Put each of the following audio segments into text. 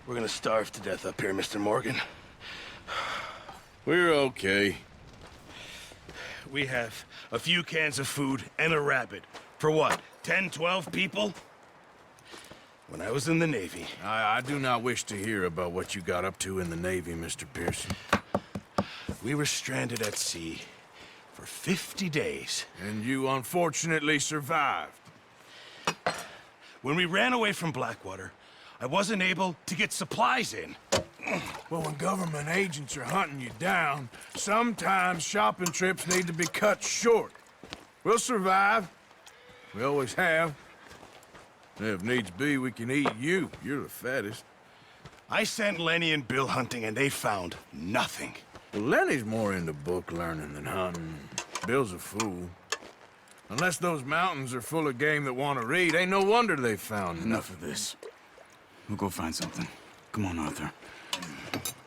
We're gonna starve to death up here, Mr. Morgan. We're okay. We have a few cans of food and a rabbit. For what, 10, 12 people? When I was in the Navy... I do not wish to hear about what you got up to in the Navy, Mr. Pearson. We were stranded at sea for 50 days. And you unfortunately survived. When we ran away from Blackwater, I wasn't able to get supplies in. Well, when government agents are hunting you down, sometimes shopping trips need to be cut short. We'll survive. We always have. And if needs be, we can eat you. You're the fattest. I sent Lenny and Bill hunting, and they found nothing. Well, Lenny's more into book learning than hunting. Bill's a fool. Unless those mountains are full of game that want to read, ain't no wonder they found Enough of this. We'll go find something. Come on, Arthur.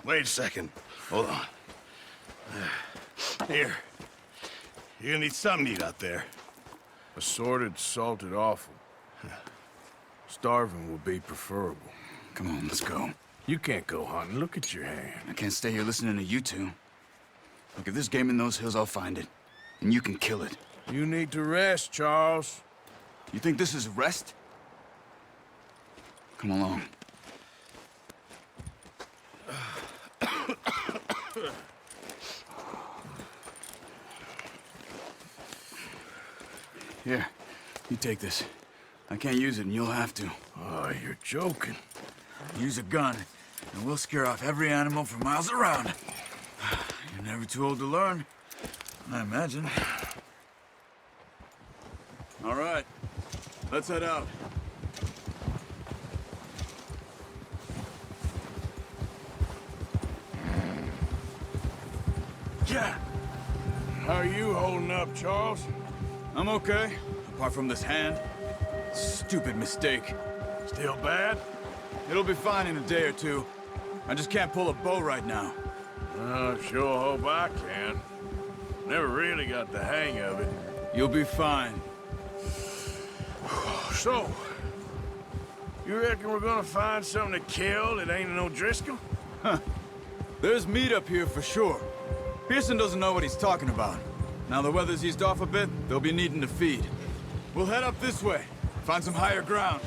Wait a second. Hold on. Here. You're gonna need something to eat out there. Assorted, salted offal. Starving will be preferable. Come on, let's go. You can't go hunting. Look at your hand. I can't stay here listening to you two. Look, if there's game in those hills, I'll find it. And you can kill it. You need to rest, Charles. You think this is rest? Come along. Here, you take this. I can't use it, and you'll have to. Oh, you're joking. Use a gun, and we'll scare off every animal for miles around. You're never too old to learn, I imagine. All right, let's head out. Yeah. How are you holding up, Charles? I'm okay, apart from this hand. Stupid mistake. Still bad? It'll be fine in a day or two. I just can't pull a bow right now. I sure hope I can. Never really got the hang of it. You'll be fine. So, you reckon we're gonna find something to kill that ain't no Driscoll? There's meat up here for sure. Pearson doesn't know what he's talking about. Now the weather's eased off a bit, they'll be needing to feed. We'll head up this way, find some higher ground.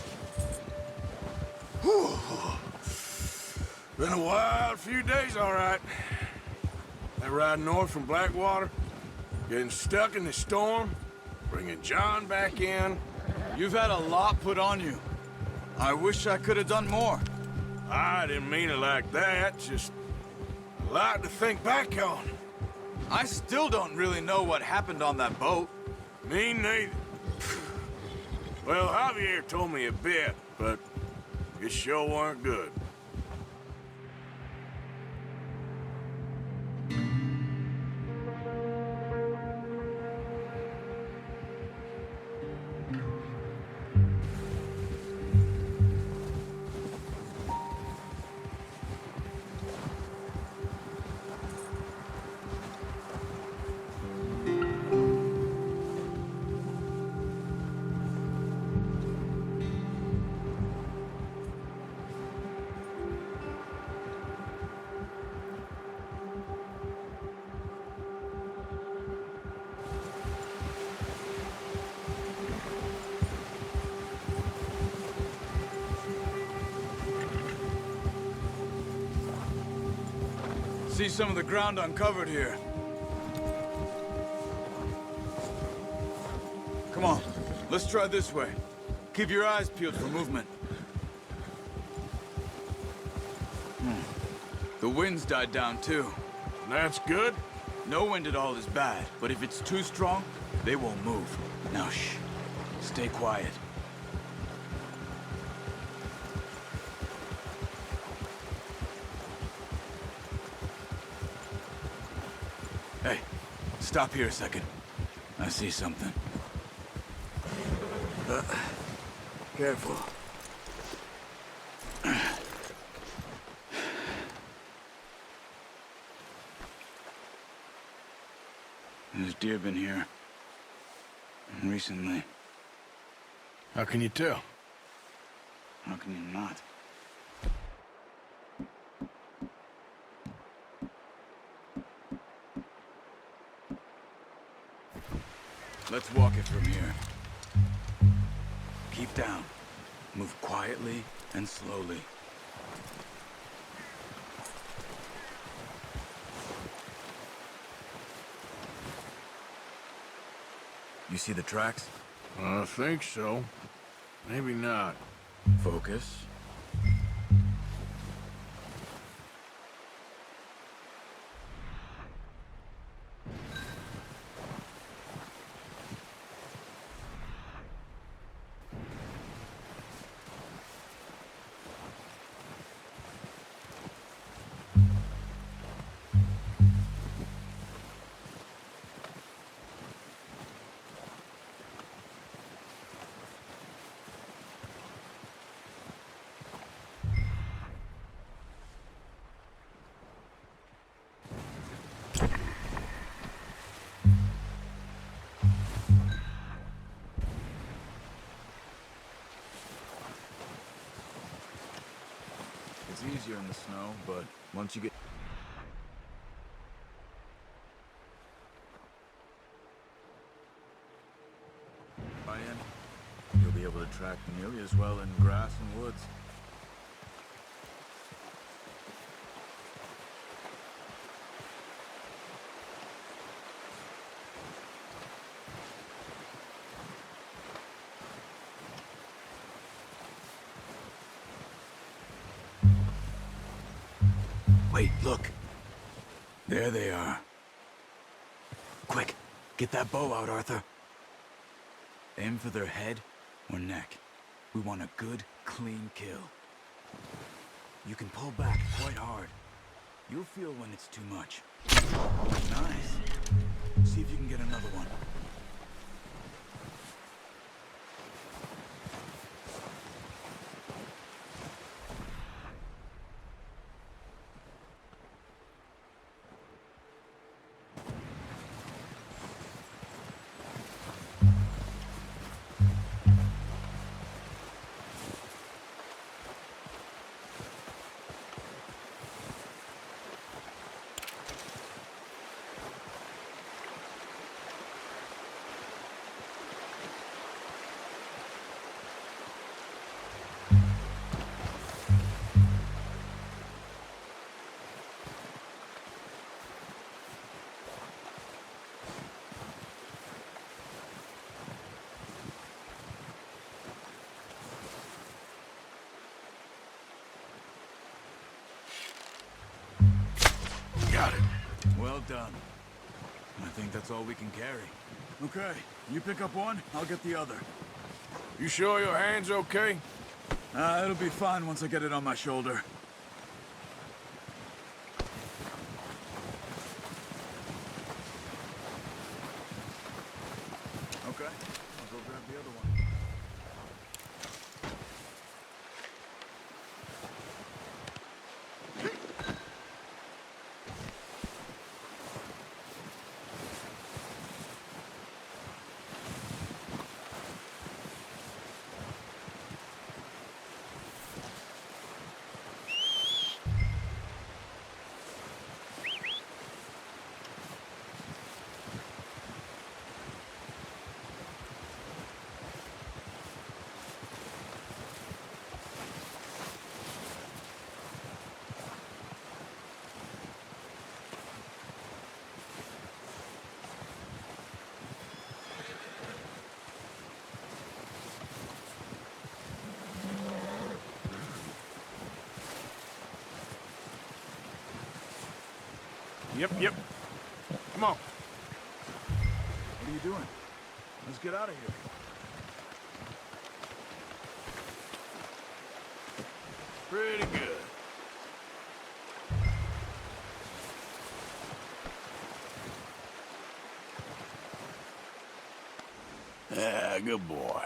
Whew. Been a wild few days, all right. That ride north from Blackwater, getting stuck in the storm, bringing John back in. You've had a lot put on you. I wish I could have done more. I didn't mean it like that, just a lot to think back on. I still don't really know what happened on that boat. Me neither. Well, Javier told me a bit, but it sure weren't good. See some of the ground uncovered here. Come on, let's try this way. Keep your eyes peeled for movement. The wind's died down too. That's good. No wind at all is bad, but if it's too strong, they won't move. Now shh, stay quiet. Hey, stop here a second. I see something. Careful. There's deer been here. Recently. How can you tell? How can you not? Let's walk it from here. Keep down. Move quietly and slowly. You see the tracks? I think so. Maybe not. Focus. It's easier in the snow, but once you get... by in, you'll be able to track nearly as well in grass and woods. Wait, look. There they are. Quick, get that bow out, Arthur. Aim for their head or neck. We want a good, clean kill. You can pull back quite hard. You'll feel when it's too much. Nice. See if you can get another one. Got it. Well done. I think that's all we can carry. Okay, you pick up one, I'll get the other. You sure your hand's okay? It'll be fine once I get it on my shoulder. Okay, I'll go grab the other one. Yep. Come on. What are you doing? Let's get out of here. Pretty good. Yeah, good boy.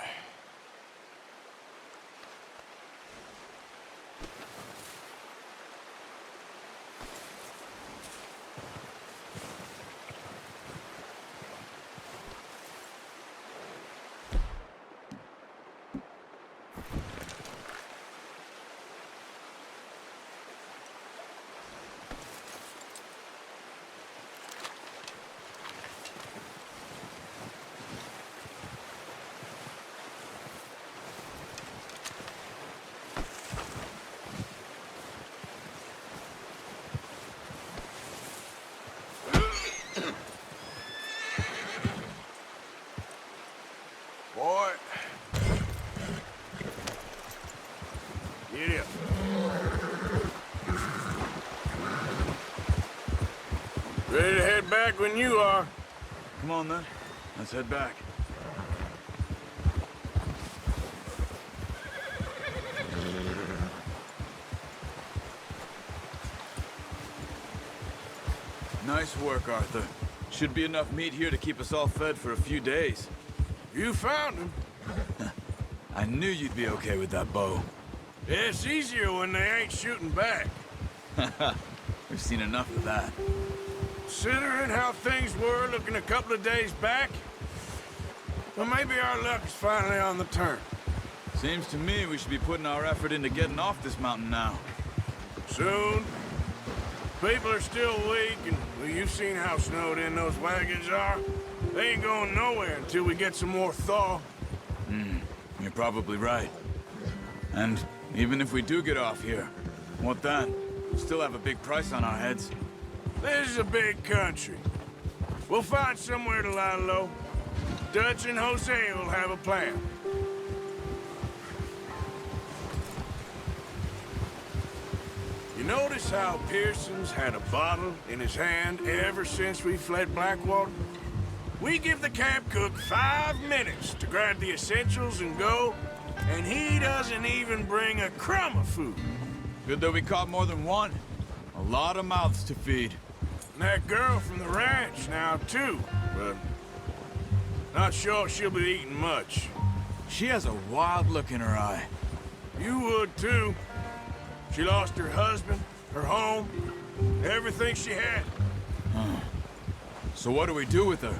Boy. Get up. Ready to head back when you are. Come on, then. Let's head back. Nice work, Arthur. Should be enough meat here to keep us all fed for a few days. You found him. I knew you'd be okay with that bow. Yeah, it's easier when they ain't shooting back. We've seen enough of that. Considering how things were looking a couple of days back, well, maybe our luck is finally on the turn. Seems to me we should be putting our effort into getting off this mountain now. Soon. People are still weak, and well, you've seen how snowed in those wagons are. They ain't going nowhere until we get some more thaw. You're probably right. And even if we do get off here, what then? We'll still have a big price on our heads. This is a big country. We'll find somewhere to lie low. Dutch and Jose will have a plan. You notice how Pearson's had a bottle in his hand ever since we fled Blackwater? We give the camp cook 5 minutes to grab the essentials and go, and he doesn't even bring a crumb of food. Good that we caught more than one. A lot of mouths to feed. And that girl from the ranch now, too, but not sure she'll be eating much. She has a wild look in her eye. You would, too. She lost her husband, her home, everything she had. So what do we do with her?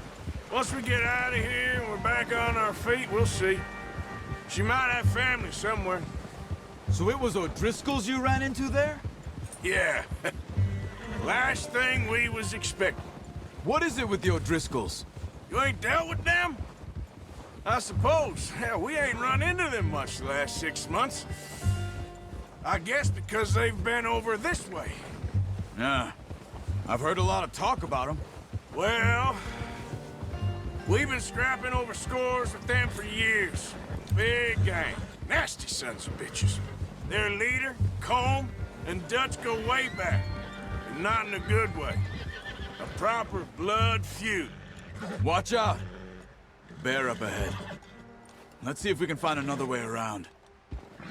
Once we get out of here and we're back on our feet, we'll see. She might have family somewhere. So it was O'Driscoll's you ran into there? Yeah. Last thing we was expecting. What is it with the O'Driscolls? You ain't dealt with them? I suppose. Hell, we ain't run into them much the last 6 months. I guess because they've been over this way. Yeah. I've heard a lot of talk about them. Well, we've been scrapping over scores with them for years. Big gang. Nasty sons of bitches. Their leader, Combe, and Dutch go way back. And not in a good way. A proper blood feud. Watch out. Bear up ahead. Let's see if we can find another way around.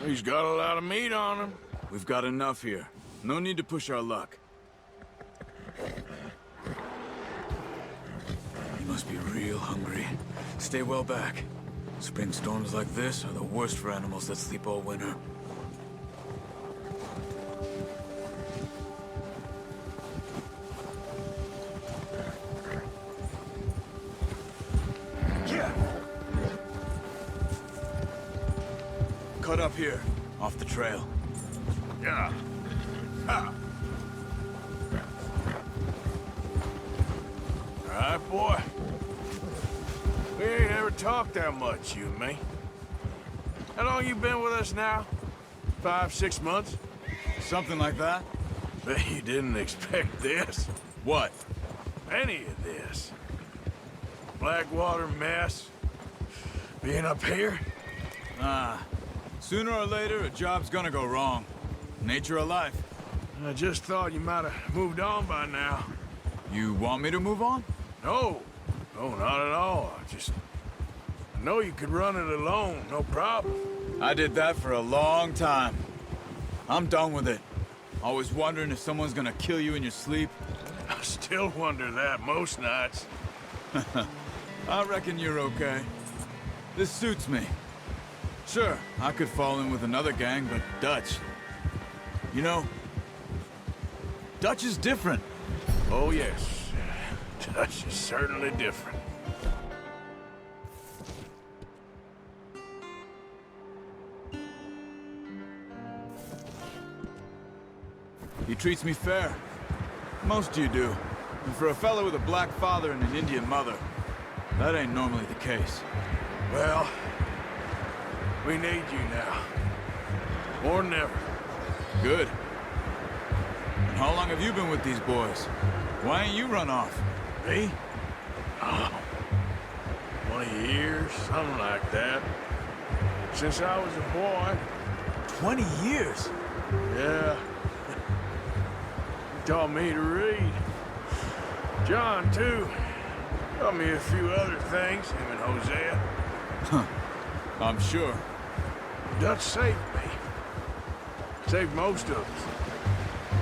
He's got a lot of meat on him. We've got enough here. No need to push our luck. He must be real hungry. Stay well back. Spring storms like this are the worst for animals that sleep all winter. Cut up here, off the trail. Yeah. Ha. All right, boy. We ain't ever talked that much, you and me. How long you been with us now? 5, 6 months? Something like that? Bet you didn't expect this. What? Any of this. Blackwater mess. Being up here? Sooner or later, a job's gonna go wrong. Nature of life. I just thought you might have moved on by now. You want me to move on? No. No, not at all. I know you could run it alone, no problem. I did that for a long time. I'm done with it. Always wondering if someone's gonna kill you in your sleep. I still wonder that most nights. I reckon you're okay. This suits me. Sure, I could fall in with another gang, but Dutch... You know, Dutch is different. Oh, yes. Dutch is certainly different. He treats me fair. Most of you do. And for a fellow with a black father and an Indian mother, that ain't normally the case. Well, we need you now. More than ever. Good. And how long have you been with these boys? Why ain't you run off? Me? Oh, 20 years. something like that. Since I was a boy. 20 years? Yeah. He taught me to read. John, too. Taught me a few other things, him and Hosea. Huh. I'm sure. Dutch saved me. Saved most of us.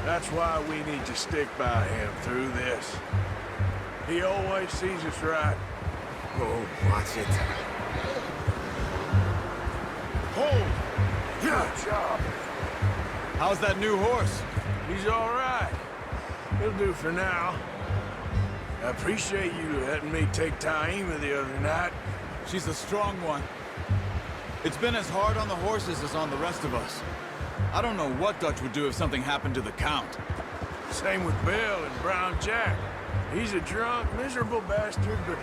That's why we need to stick by him through this. He always sees us right. Oh, watch it. Hold! Good job. How's that new horse? He's all right. He'll do for now. I appreciate you letting me take Taima the other night. She's a strong one. It's been as hard on the horses as on the rest of us. I don't know what Dutch would do if something happened to the Count. Same with Bill and Brown Jack. He's a drunk, miserable bastard, but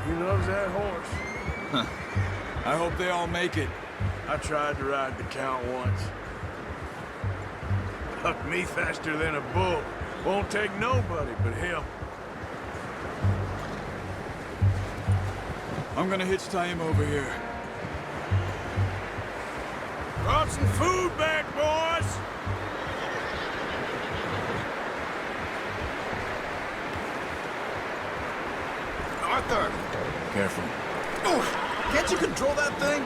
he loves that horse. I hope they all make it. I tried to ride the Count once. Bucked me faster than a bull. Won't take nobody but him. I'm gonna hitch Taima over here. Brought some food back, boys! Arthur! Careful. Oh, can't you control that thing?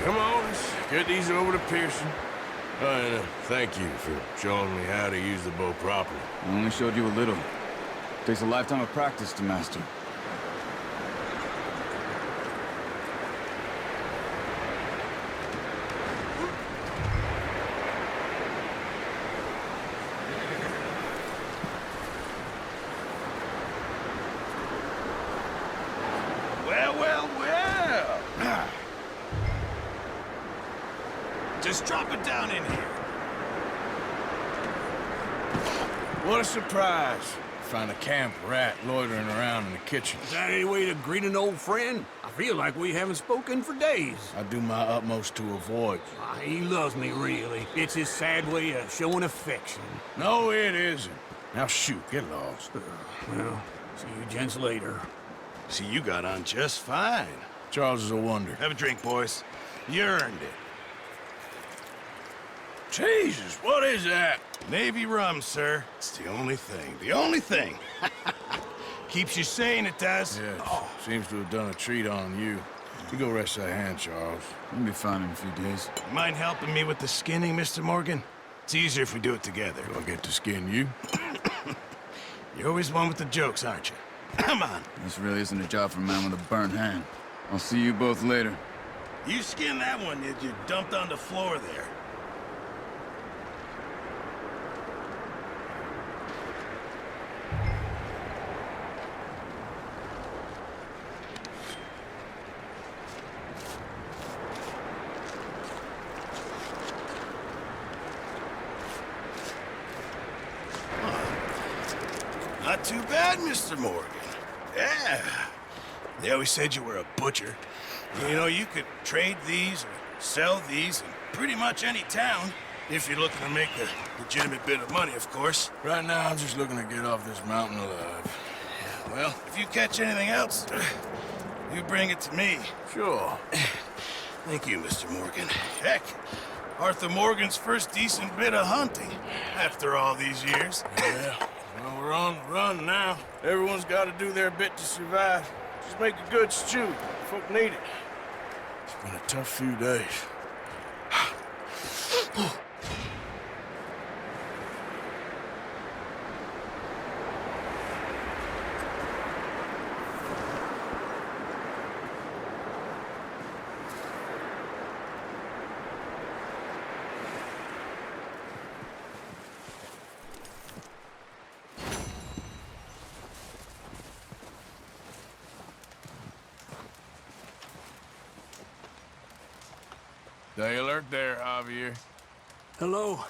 Come on, let's get these over to Pearson. And thank you for showing me how to use the bow properly. I only showed you a little. Takes a lifetime of practice to master. Well. Just drop it down in here. What a surprise. Find a camp rat loitering around in the kitchen. Is that any way to greet an old friend? I feel like we haven't spoken for days. I do my utmost to avoid you. He loves me, really. It's his sad way of showing affection. No, it isn't. Now shoot, get lost. Well, see you gents later. See, you got on just fine. Charles is a wonder. Have a drink, boys. You earned it. Jesus, what is that? Navy rum, sir. It's the only thing. The only thing. Keeps you sane, it does. Yes, seems to have done a treat on you. You go rest that hand, Charles. We'll be fine in a few days. Mind helping me with the skinning, Mr. Morgan? It's easier if we do it together. Do I get to skin you? You're always one with the jokes, aren't you? Come on. This really isn't a job for a man with a burnt hand. I'll see you both later. You skinned that one that you dumped on the floor there. Not too bad, Mr. Morgan. Yeah. They always said you were a butcher. You know, you could trade these or sell these in pretty much any town, if you're looking to make a legitimate bit of money, of course. Right now, I'm just looking to get off this mountain alive. Yeah, well, if you catch anything else, you bring it to me. Sure. Thank you, Mr. Morgan. Heck, Arthur Morgan's first decent bit of hunting after all these years. Yeah. Well, we're on the run now. Everyone's got to do their bit to survive. Just make a good stew. Folk need it. It's been a tough few days. Stay alert there, Javier. Hello.